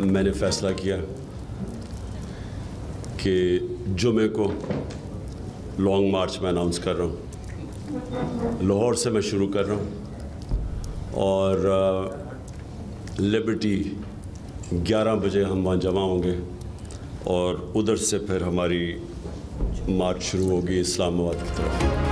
मैंने फ़ैसला किया कि जुमे को लॉन्ग मार्च में अनाउंस कर रहा हूँ। लाहौर से मैं शुरू कर रहा हूँ और लिबर्टी 11 बजे हम वहाँ जमा होंगे और उधर से फिर हमारी मार्च शुरू होगी इस्लामाबाद की तरफ।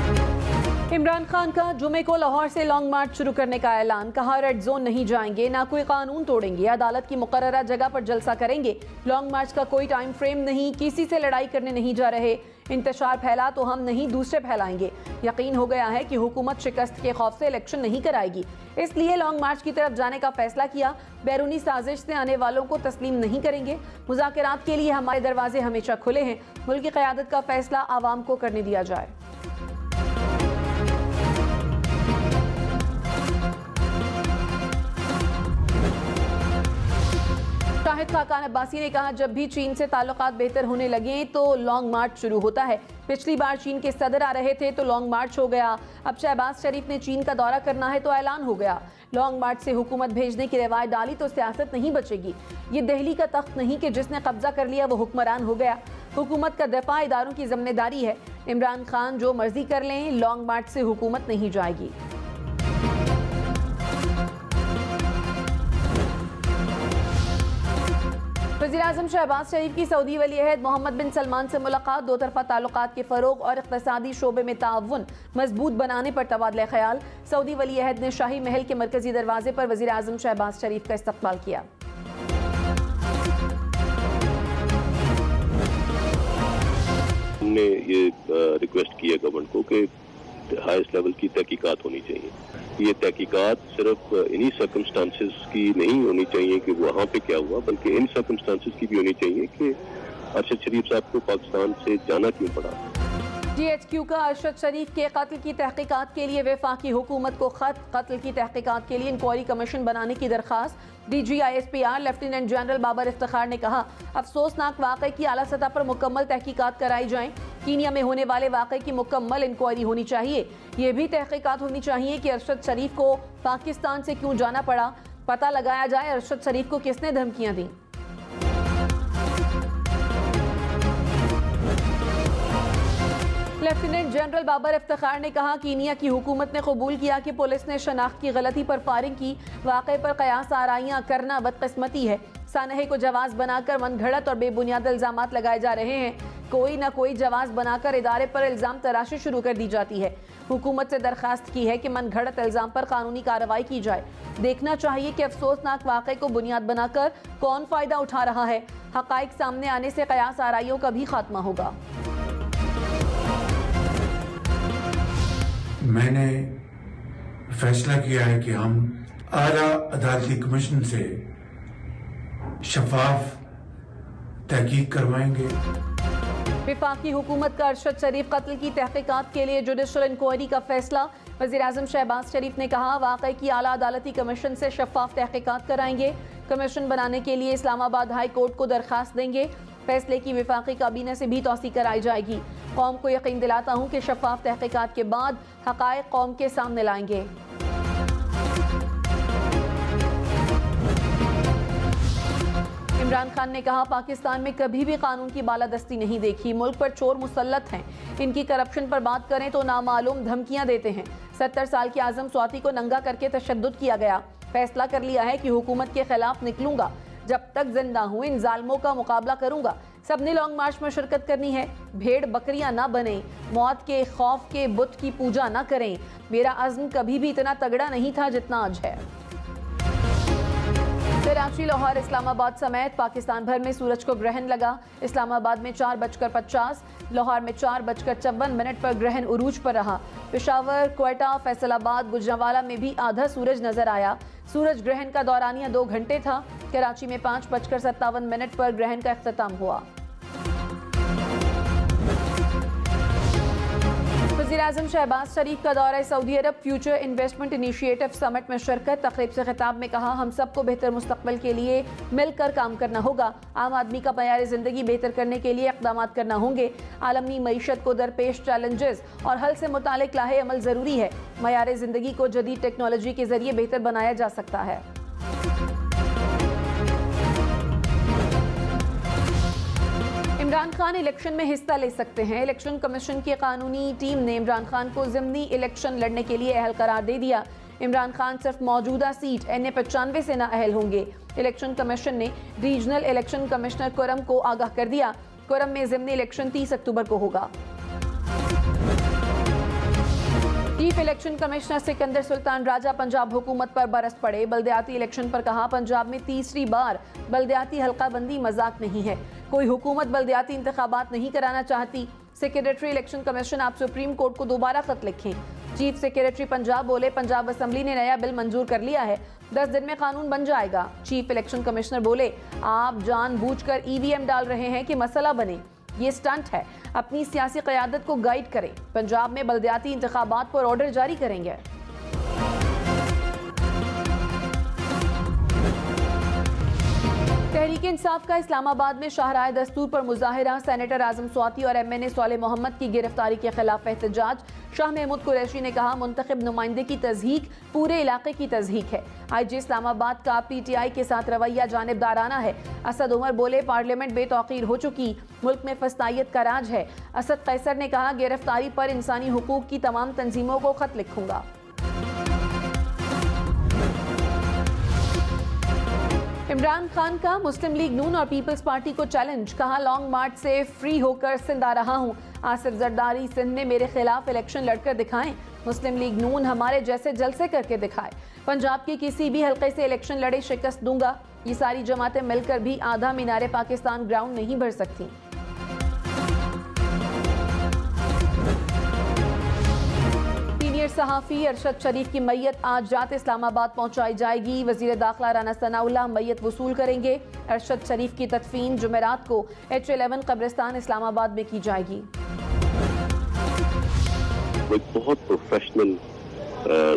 इमरान खान का जुमे को लाहौर से लॉन्ग मार्च शुरू करने का ऐलान। कहा रेड जोन नहीं जाएंगे, ना कोई कानून तोड़ेंगे, अदालत की मुकर्ररा जगह पर जलसा करेंगे। लॉन्ग मार्च का कोई टाइम फ्रेम नहीं, किसी से लड़ाई करने नहीं जा रहे। इंतशार फैला तो हम नहीं दूसरे फैलाएंगे। यकीन हो गया है कि हुकूमत शिकस्त के खौफ से इलेक्शन नहीं कराएगी, इसलिए लॉन्ग मार्च की तरफ जाने का फैसला किया। बैरूनी साजिश से आने वालों को तस्लीम नहीं करेंगे। मुज़ाकरात के लिए हमारे दरवाजे हमेशा खुले हैं। मुल्क की क़यादत का फैसला आवाम को करने दिया जाए। शाहिद खाकान अब्बासी ने कहा, जब भी चीन से ताल्लुकात बेहतर होने लगे तो लॉन्ग मार्च शुरू होता है। पिछली बार चीन के सदर आ रहे थे तो लॉन्ग मार्च हो गया। अब शहबाज शरीफ ने चीन का दौरा करना है तो ऐलान हो गया। लॉन्ग मार्च से हुकूमत भेजने की रिवायत डाली तो सियासत नहीं बचेगी। ये दिल्ली का तख्त नहीं कि जिसने कब्जा कर लिया वो हुक्मरान हो गया। हुकूमत का दफा इदारों की जिम्मेदारी है। इमरान खान जो मर्जी कर लें, लॉन्ग मार्च से हुकूमत नहीं जाएगी। वज़ीर-ए-आज़म शहबाज शरीफ की सऊदी वली-ए-अहद मोहम्मद बिन सलमान से मुलाकात। दो तरफा ताल्लुकात के फ़रोग़ और इक़्तिसादी शोबे में ताउन मजबूत बनाने पर तबादला ख्याल। सऊदी वली-ए-अहद ने शाही महल के मरकजी दरवाजे पर वज़ीर-ए-आज़म शहबाज शरीफ का इस्तक़बाल किया। हमने ये रिक्वेस्ट की है गवर्नमेंट को कि हाईएस्ट लेवल की तहकीकात होनी चाहिए। ये तहकीकात सिर्फ इन्हीं सर्कमस्टांसेस की नहीं होनी चाहिए कि वहाँ पे क्या हुआ, बल्कि इन सर्कमस्टांसेस की भी होनी चाहिए कि अरशद शरीफ साहब को पाकिस्तान से जाना क्यों पड़ा। GHQ का अरशद शरीफ के कत्ल की तहकीकात के लिए वफाकी हुकूमत को खत। कत्ल की तहकीकात के लिए इंक्वायरी कमीशन बनाने की दरख्वास्त। DG ISPR lieutenant general Babar Iftikhar ने कहा, अफसोसनाक वाक़े की आला सतह पर मुकम्मल तहकीकात कराई जाएं। कीनिया में होने वाले वाक़े की मुकम्मल इंक्वायरी होनी चाहिए। ये भी तहकीकात होनी चाहिए कि अरशद शरीफ को पाकिस्तान से क्यों जाना पड़ा। पता लगाया जाए अरशद शरीफ को किसने धमकियाँ दी। लेफ्टिनेंट जनरल बाबर इफ्तिखार ने कहा, कीनिया की हुकूमत ने कबूल किया कि पुलिस ने शनाख्त की गलती पर फायरिंग की। वाक़े पर कयास आराइयाँ करना बदकिस्मती है। सानहे को जवाज बनाकर मनगढ़ंत और बेबुनियाद इल्ज़ामात लगाए जा रहे हैं। कोई ना कोई जवाज बनाकर इदारे पर इल्ज़ाम तराशी शुरू कर दी जाती है। हुकूमत से दरख्वास्त की है कि मनगढ़ंत इल्ज़ाम पर कानूनी कार्रवाई की जाए। देखना चाहिए कि अफसोसनाक वाक़े को बुनियाद बनाकर कौन फ़ायदा उठा रहा है। हक़ाइक़ सामने आने से कयास आराइयों का भी खात्मा होगा। मैंने फैसला किया है कि हम आला अदालती कमीशन से शफाफ तहकीक करवाएंगे। वफाकी हुकूमत का अरशद शरीफ कत्ल की तहकीकात के लिए जुडिशल इंक्वायरी का फैसला। वज़ीर-ए-आज़म शहबाज शरीफ ने कहा, वाक़े की आला अदालती कमीशन से शफाफ तहकीकात कराएंगे। कमीशन बनाने के लिए इस्लामाबाद हाई कोर्ट को दरख्वास्त देंगे। फैसले की वफाकी काबीना से भी तौसीक कराई जाएगी। कौम को यकीन दिलाता हूँ कि शफाफ तहकीकात के बाद हक़ाइक़ कौम के सामने लाएंगे। इमरान खान ने कहा, पाकिस्तान में कभी भी कानून की बालादस्ती नहीं देखी। मुल्क पर चोर मुसल्लत हैं। इनकी करप्शन पर बात करें तो नामालूम धमकियां देते हैं। 70 साल के आज़म स्वाति को नंगा करके तशद्दुद किया गया। फैसला कर लिया है कि हुकूमत के खिलाफ निकलूंगा। जब तक जिंदा हूँ इन जालिमों का मुकाबला करूंगा। सबने लॉन्ग मार्च में शिरकत करनी है। भेड़ बकरियां ना बने, मौत के खौफ के बुत की पूजा ना करें। मेरा अज़्म कभी भी इतना तगड़ा नहीं था जितना आज है। कराची, लाहौर, इस्लामाबाद समेत पाकिस्तान भर में सूरज को ग्रहण लगा। इस्लामाबाद में 4:50, लाहौर में 4:54 पर ग्रहण उरूज पर रहा। पेशावर, क्वेटा, फैसलाबाद, गुजरांवाला में भी आधा सूरज नजर आया। सूरज ग्रहण का दौरानिया 2 घंटे था। कराची में 5:57 पर ग्रहण का इख्तिताम हुआ। वज़ीर-ए-आज़म शहबाज शरीफ का दौरा सऊदी अरब। फ्यूचर इन्वेस्टमेंट इनिशिएटिव समिट में शिरकत। तकरीब से खिताब में कहा, हम सबको बेहतर मुस्तकबिल के लिए मिलकर काम करना होगा। आम आदमी का मयार ज़िंदगी बेहतर करने के लिए इक़दामात करना होंगे। आलमी मईशत को दरपेश चैलेंजेस और हल से मुतालिक लाहे अमल ज़रूरी है। मयार ज़िंदगी को जदीद टेक्नोलॉजी के ज़रिए बेहतर बनाया जा सकता है। इमरान खान इलेक्शन में हिस्सा ले सकते हैं। इलेक्शन कमीशन की कानूनी टीम ने इमरान खान को ज़िमनी इलेक्शन लड़ने के लिए अहल करार दे दिया। इमरान खान सिर्फ मौजूदा सीट NA-95 से नाअहल होंगे। इलेक्शन कमीशन ने रीजनल इलेक्शन कमिश्नर कुरम को आगाह कर दिया। कुरम में ज़िमनी इलेक्शन 30 अक्टूबर को होगा। Chief election commissioner Sikandar Sultan Raja Punjab हुकूमत पर बरस पड़े। बल्दियाती इलेक्शन पर कहा, पंजाब में तीसरी बार बल्दियाती हल्का बंदी मजाक नहीं है। कोई हुकूमत बल्दियाती इंतखाबात नहीं कराना चाहती। सेक्रेटरी इलेक्शन कमीशन आप सुप्रीम कोर्ट को दोबारा खत लिखें। चीफ सेक्रेटरी पंजाब बोले, पंजाब असेंबली ने नया बिल मंजूर कर लिया है, 10 दिन में कानून बन जाएगा। चीफ इलेक्शन कमिश्नर बोले, आप जानबूझकर EVM डाल रहे हैं कि मसला बने, ये स्टंट है। अपनी सियासी क़यादत को गाइड करें। पंजाब में बल्दियाती इंतखाबात पर ऑर्डर जारी करेंगे। तहरीक इंसाफ का इस्लामाबाद में शाहराह दस्तूर पर मुजाहिरा। सेनेटर आजम स्वाति और MNA साले मोहम्मद की गिरफ्तारी के खिलाफ एहतजाज। शाह महमूद कुरैशी ने कहा, मुंतखब नुमाइंदे की तज़हीक पूरे इलाके की तज़हीक है। IG इस्लामाबाद का PTI के साथ रवैया जानिबदाराना है। असद उमर बोले, पार्लियामेंट बेतौकीर हो चुकी, मुल्क में फस्तायत का राज है। असद कैसर ने कहा, गिरफ्तारी पर इंसानी हुकूक की तमाम तंजीमों को खत लिखूंगा। इमरान खान का मुस्लिम लीग नून और पीपल्स पार्टी को चैलेंज। कहा, लॉन्ग मार्च से फ्री होकर सिंध आ रहा हूं। आसिफ जरदारी सिंध में मेरे खिलाफ इलेक्शन लड़कर दिखाएं। मुस्लिम लीग नून हमारे जैसे जलसे करके दिखाए। पंजाब के किसी भी हल्के से इलेक्शन लड़े शिकस्त दूंगा। ये सारी जमातें मिलकर भी आधा मीनारे पाकिस्तान ग्राउंड नहीं भर सकती। सहाफ़ी अरशद शरीफ की मैयत आज रात इस्लामाबाद पहुंचाई जाएगी। वज़ीर दाखिला राना सनाउल्लाह मैयत वसूल करेंगे। अरशद शरीफ की तदफीन जुमेरात को H11 कब्रिस्तान इस्लामाबाद में की जाएगी। वो एक बहुत प्रोफेशनल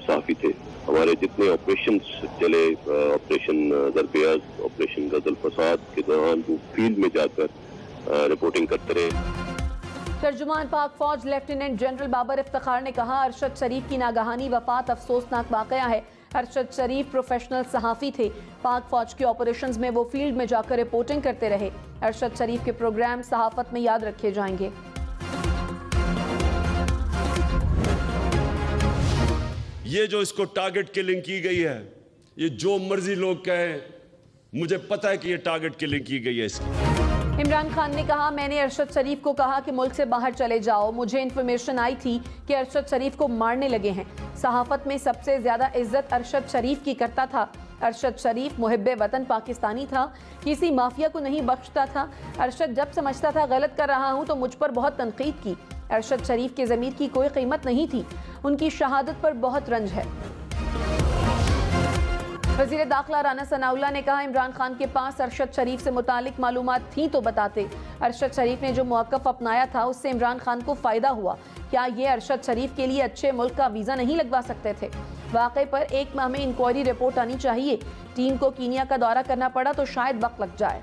सहाफ़ी थे। हमारे जितने ऑपरेशन चले, ऑपरेशन दरबेयाज, ऑपरेशन गजल फसाद के दौरान वो फील्ड में जाकर रिपोर्टिंग करते रहे। तर्जुमान पाक फौज लेफ्टिनेंट जनरल बाबर इफ्तिखार ने कहा, अरशद शरीफ की नागहानी वफात अफसोसनाक वाकया है। अरशद शरीफ प्रोफेशनल सहाफ़ी थे। पाक फौज के ऑपरेशंस में वो फील्ड में जाकर रिपोर्टिंग करते रहे। अरशद शरीफ के प्रोग्राम सहाफत में याद रखे जाएंगे। ये जो इसको टारगेट किलिंग की गई है, ये जो मर्जी लोग कहें, मुझे पता है कि ये टारगेट किलिंग की गई है इसकी। इमरान खान ने कहा, मैंने अरशद शरीफ को कहा कि मुल्क से बाहर चले जाओ। मुझे इन्फॉर्मेशन आई थी कि अरशद शरीफ को मारने लगे हैं। सहाफत में सबसे ज्यादा इज्जत अरशद शरीफ की करता था। अरशद शरीफ मुहिब्बे वतन पाकिस्तानी था, किसी माफिया को नहीं बख्शता था। अरशद जब समझता था गलत कर रहा हूं तो मुझ पर बहुत तनकीद की। अरशद शरीफ के ज़मीर की कोई कीमत नहीं थी। उनकी शहादत पर बहुत रंज है। वज़ीर दाखिला राना सनाउल्लाह ने कहा, इमरान खान के पास अरशद शरीफ से मुतालिक मालूमात थी तो बताते। अरशद शरीफ ने जो मौक़िफ़ अपनाया था उससे इमरान खान को फ़ायदा हुआ। क्या ये अरशद शरीफ के लिए अच्छे मुल्क का वीज़ा नहीं लगवा सकते थे? वाक़े पर 1 माह में इंक्वायरी रिपोर्ट आनी चाहिए। टीम को कीनिया का दौरा करना पड़ा तो शायद वक्त लग जाए।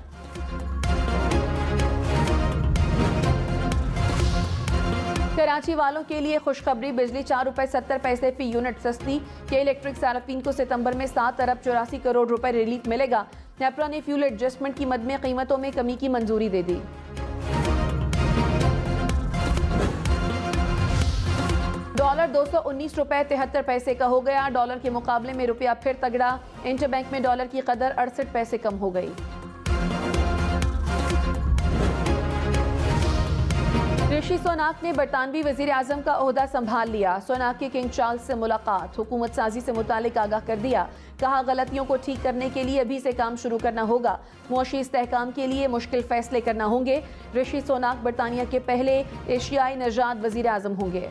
कराची वालों के लिए खुशखबरी, बिजली 4 रुपए 70 पैसे फी यूनिट सस्ती। के इलेक्ट्रिक सार्फिन को सितंबर में 7 अरब 84 करोड़ रुपए रिलीफ मिलेगा। नेपरा ने फ्यूल एडजस्टमेंट की मद में कीमतों में कमी की मंजूरी दे दी। डॉलर 219 रुपए 73 पैसे का हो गया। डॉलर के मुकाबले में रुपया फिर तगड़ा। इंटरबैंक में डॉलर की कदर 68 पैसे कम हो गई। ऋषि सोनाक ने बरतानवी वजीर आजम का ओहदा संभाल लिया। सोनाक के किंग चार्ल्स से मुलाकात, हुकूमत साजी से मुतालिक आगाह कर दिया। कहा, गलतियों को ठीक करने के लिए अभी से काम शुरू करना होगा। मुआशी इस्तेहकाम के लिए मुश्किल फैसले करना होंगे। ऋषि सोनाक बरतानिया के पहले एशियाई नजाद वजीर आजम होंगे।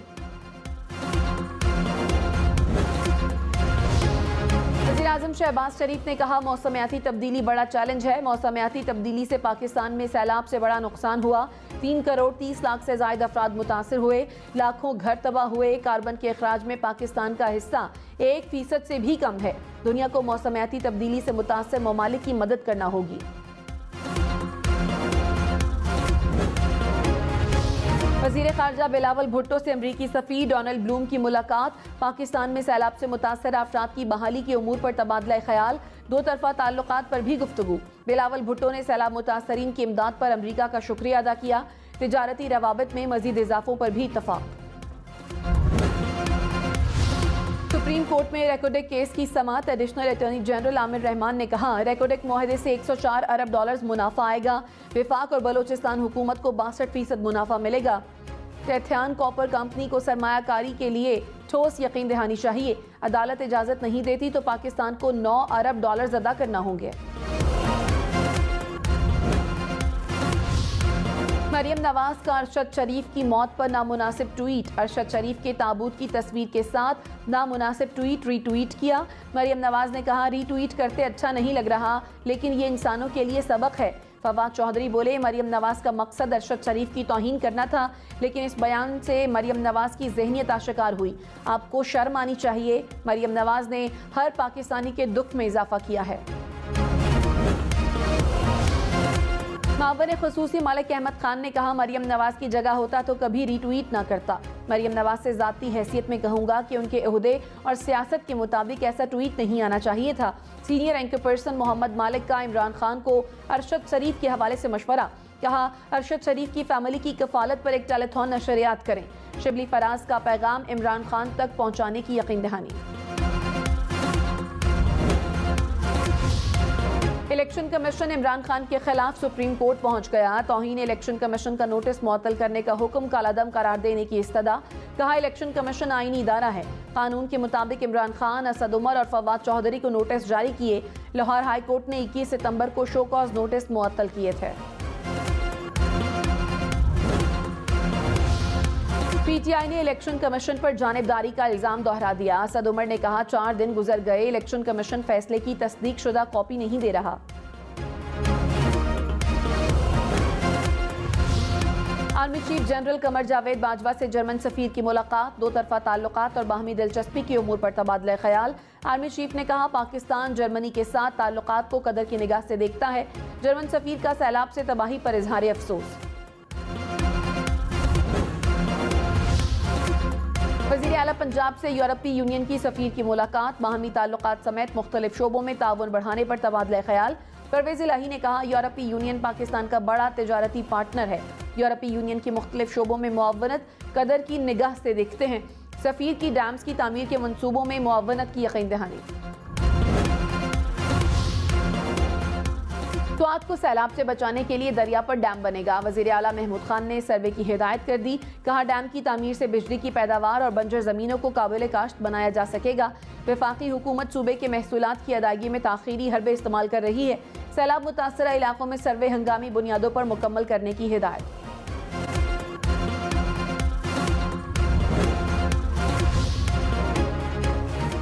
वज़ीर आज़म शहबाज शरीफ ने कहा, मौसमियाती तब्दीली बड़ा चैलेंज है। मौसमियाती तब्दीली से पाकिस्तान में सैलाब से बड़ा नुकसान हुआ। 3 करोड़ 30 लाख से ज़ायद अफराद मुतासिर हुए। लाखों घर तबाह हुए। कार्बन के अखराज में पाकिस्तान का हिस्सा 1% से भी कम है। दुनिया को मौसमियाती तब्दीली से मुतासिर ममालिक की मदद करना होगी। वज़ीर ख़ारजा बिलावल भुट्टो से अमरीकी सफ़ीर डोनाल्ड ब्लूम की मुलाकात। पाकिस्तान में सैलाब से मुतासर अफराद की बहाली के उमूर पर तबादला ख्याल। दो तरफा ताल्लुकात पर भी गुफ्तगू। बिलावल भुट्टो ने सैलाब मुतासरीन की इमदाद पर अमरीका का शुक्रिया अदा किया। तिजारती रवाबित में मज़ीद इजाफों पर भी इत्तफाक। सुप्रीम कोर्ट में रेकोडेक केस की समाअत। Additional attorney general Aamir Rehman ने कहा, रेकोडेक मुआहदे से 104 अरब डॉलर्स मुनाफा आएगा। विफाक और बलोचिस्तान हुकूमत को 62% मुनाफा मिलेगा। कैथियान कॉपर कंपनी को सरमायाकारी के लिए ठोस यकीन दहानी चाहिए। अदालत इजाजत नहीं देती तो पाकिस्तान को 9 अरब डॉलर्स अदा करना होंगे। मरियम नवाज का अरशद शरीफ की मौत पर नामुनासिब ट्वीट। अरशद शरीफ के ताबूत की तस्वीर के साथ नामुनासिब ट्वीट रीट्वीट किया। मरियम नवाज ने कहा, रीट्वीट करते अच्छा नहीं लग रहा, लेकिन ये इंसानों के लिए सबक है। फवाद चौधरी बोले, मरियम नवाज का मकसद अरशद शरीफ की तौहीन करना था, लेकिन इस बयान से मरियम नवाज की ज़हनियत आशिकार हुई। आपको शर्म आनी चाहिए। मरियम नवाज ने हर पाकिस्तानी के दुख में इजाफा किया है। मावन खसूसी मालिक अहमद खान ने कहा, मरियम नवाज की जगह होता तो कभी रीट्वीट ना करता। मरियम नवाज से ज़ाती हैसियत में कहूँगा कि उनके ओहदे और सियासत के मुताबिक ऐसा ट्वीट नहीं आना चाहिए था। सीनियर एंकर पर्सन मोहम्मद मालिक का इमरान खान को अरशद शरीफ के हवाले से मशवरा। कहा, अरशद शरीफ की फैमिली की कफालत पर एक टेलीथॉन नशरियात करें। शिबली फराज का पैगाम इमरान खान तक पहुँचाने की यकीन दहानी। इलेक्शन कमीशन इमरान खान के खिलाफ सुप्रीम कोर्ट पहुंच गया। तौहीन इलेक्शन कमीशन का नोटिस मुअत्तल करने का हुक्म कालादम करार देने की इस्तदा। कहा, इलेक्शन कमीशन आईनी इदारा है। कानून के मुताबिक इमरान खान, असद उमर और फवाद चौधरी को नोटिस जारी किए। लाहौर हाई कोर्ट ने 21 सितंबर को शो कॉज नोटिस मुअत्तल किए थे। पीटीआई ने इलेक्शन कमीशन पर जानिबदारी का इल्जाम दोहरा दिया। असद उमर ने कहा, 4 दिन गुजर गए, इलेक्शन कमीशन फैसले की तस्दीक शुदा कॉपी नहीं दे रहा। Army chief general Qamar Javed Bajwa से जर्मन सफीर की मुलाकात। दो तरफा ताल्लुकात और बाहमी दिलचस्पी की उमूर पर तबादला ख्याल। आर्मी चीफ ने कहा, पाकिस्तान जर्मनी के साथ ताल्लुकात को कदर की निगाह से देखता है। जर्मन सफीर का सैलाब से तबाही पर इजहार अफसोस। वज़ीर आला पंजाब से यूरोपीय यूनियन की सफीर की मुलाकात। बाहमी ताल्लुकात समेत मुख्तलिफ शोबों में ताउन बढ़ाने पर तबादला ख्याल। परवेज़ इलाही ने कहा, यूरोपीय यूनियन पाकिस्तान का बड़ा तिजारती पार्टनर है। यूरोपीय यूनियन की मुख्तलिफ शोबों में मुआवनत कदर की निगाह से देखते हैं। सफीर की डैम्स की तामीर के मनसूबों में मुआवनत की यकीन दहानी। स्वात को सैलाब से बचाने के लिए दरिया पर डैम बनेगा। वज़ीर आला महमूद खान ने सर्वे की हिदायत कर दी। कहा, डैम की तामीर से बिजली की पैदावार और बंजर ज़मीनों को काबिल काश्त बनाया जा सकेगा। वफाकी हुकूमत सूबे के महसूलात की अदायगी में ताख़ीरी हरबे इस्तेमाल कर रही है। सैलाब मुतासरा इलाकों में सर्वे हंगामी बुनियादों पर मुकम्मल करने की हिदायत।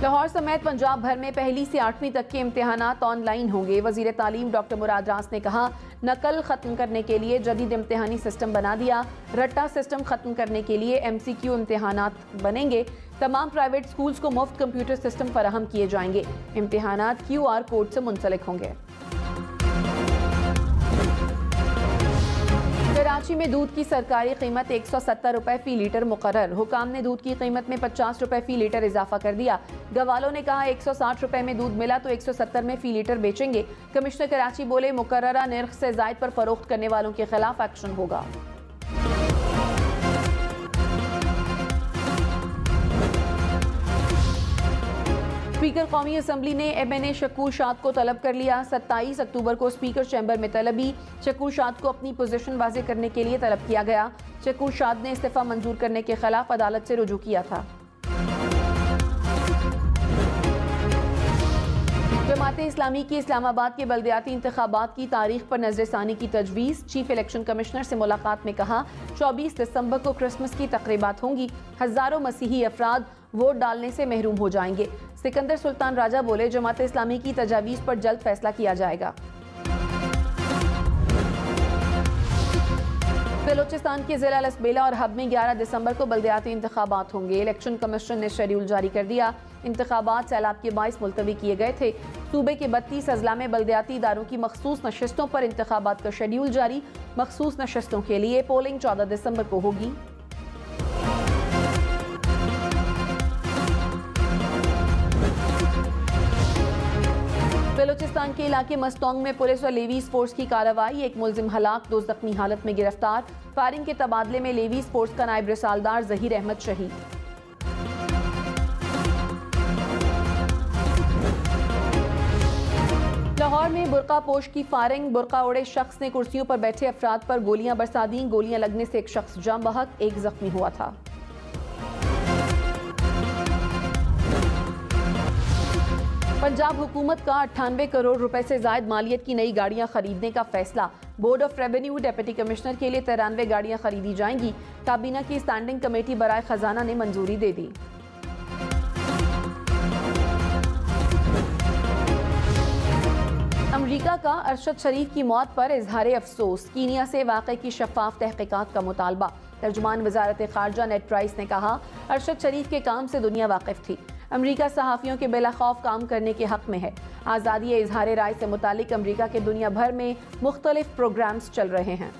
लाहौर समेत पंजाब भर में पहली से 8वीं तक के इम्तिहानात ऑनलाइन होंगे। वज़ीर तालीम डॉक्टर मुराद रास ने कहा, नकल ख़त्म करने के लिए जदीद इम्तिहानी सिस्टम बना दिया। रट्टा सिस्टम ख़त्म करने के लिए MCQ इम्तिहानात बनेंगे। तमाम प्राइवेट स्कूल्स को मुफ्त कंप्यूटर सिस्टम फराहम किए जाएंगे। इम्तिहानात QR कोड से मुंसलिक होंगे। कराची में दूध की सरकारी कीमत 170 रुपए फी लीटर मुकर्रर। हुकाम ने दूध की कीमत में 50 रुपए फी लीटर इजाफा कर दिया। गवालों ने कहा, 160 रुपए में दूध मिला तो 170 में फी लीटर बेचेंगे। कमिश्नर कराची बोले, मुकर्ररा नर्ख से जायद पर फरोख्त करने वालों के खिलाफ एक्शन होगा। स्पीकर कौमी असम्बली ने MNA शकूर शाद को तलब कर लिया। 27 अक्टूबर को स्पीकर चैम्बर में तलबी। शकूर शाद को अपनी पोजीशन वाज़ेह करने के लिए तलब किया गया। शकूर शाद ने इस्तीफा मंजूर करने के खिलाफ अदालत से रुजू किया था। जमाते इस्लामी की इस्लामाबाद के बल्दियाती इंतखाबात की तारीख पर नजरसानी की तजवीज़। चीफ इलेक्शन कमिश्नर से मुलाकात में कहा, 24 दिसंबर को क्रिसमस की तकरीबात होंगी। हज़ारों मसीही अफराद वोट डालने से महरूम हो जाएंगे। सिकंदर सुल्तान राजा बोले, जमाते इस्लामी की तजावीज़ पर जल्द फैसला किया जाएगा। बलोचिस्तान के जिला लसबेला और हब में 11 दिसंबर को बल्दियाती इंतखाबात होंगे। इलेक्शन कमीशन ने शेड्यूल जारी कर दिया। इंतखाबात सैलाब के बाइस मुलतवी किए गए थे। सूबे के 32 अजला में बल्दियाती इदारों की मखसूस नशस्तों पर इंतखाबात का शेड्यूल जारी। मखसूस नशस्तों के लिए पोलिंग 14 दिसंबर को होगी। बलोचिस्तान के इलाके मस्तोंग में पुलिस और लेवीज फोर्स की कार्रवाई, एक मुलजिम हलाक, 2 जख्मी हालत में गिरफ्तार। फायरिंग के तबादले में लेवीज फोर्स का नायब रिसालदार जहीर अहमद शहीद। लाहौर में बुर्का पोश की फायरिंग, बुर्का ओढ़े शख्स ने कुर्सियों पर बैठे अफराद पर गोलियां बरसा दी। गोलियां लगने से एक शख्स जाम बहक, एक जख्मी हुआ था। पंजाब हुकूमत का 98 करोड़ रुपए से जायद मालियत की नई गाड़ियां खरीदने का फैसला। Board of revenue deputy commissioner के लिए 93 गाड़ियां खरीदी जाएंगी। काबीना की स्टैंडिंग कमेटी बराए खजाना ने मंजूरी दे दी। अमरीका का अरशद शरीफ की मौत पर इजहार अफसोस, कीनिया से वाक़े की शफाफ तहकीकात का मुतालबा। तर्जुमान वजारत खारजा नेड प्राइस ने कहा, अरशद शरीफ के काम से दुनिया वाकिफ थी। अमरीका सहाफ़ियों के बिला खौफ काम करने के हक में है। आज़ादी इजहार राय से मुतालिक अमरीका के दुनिया भर में मुख्तलिफ प्रोग्राम्स चल रहे हैं।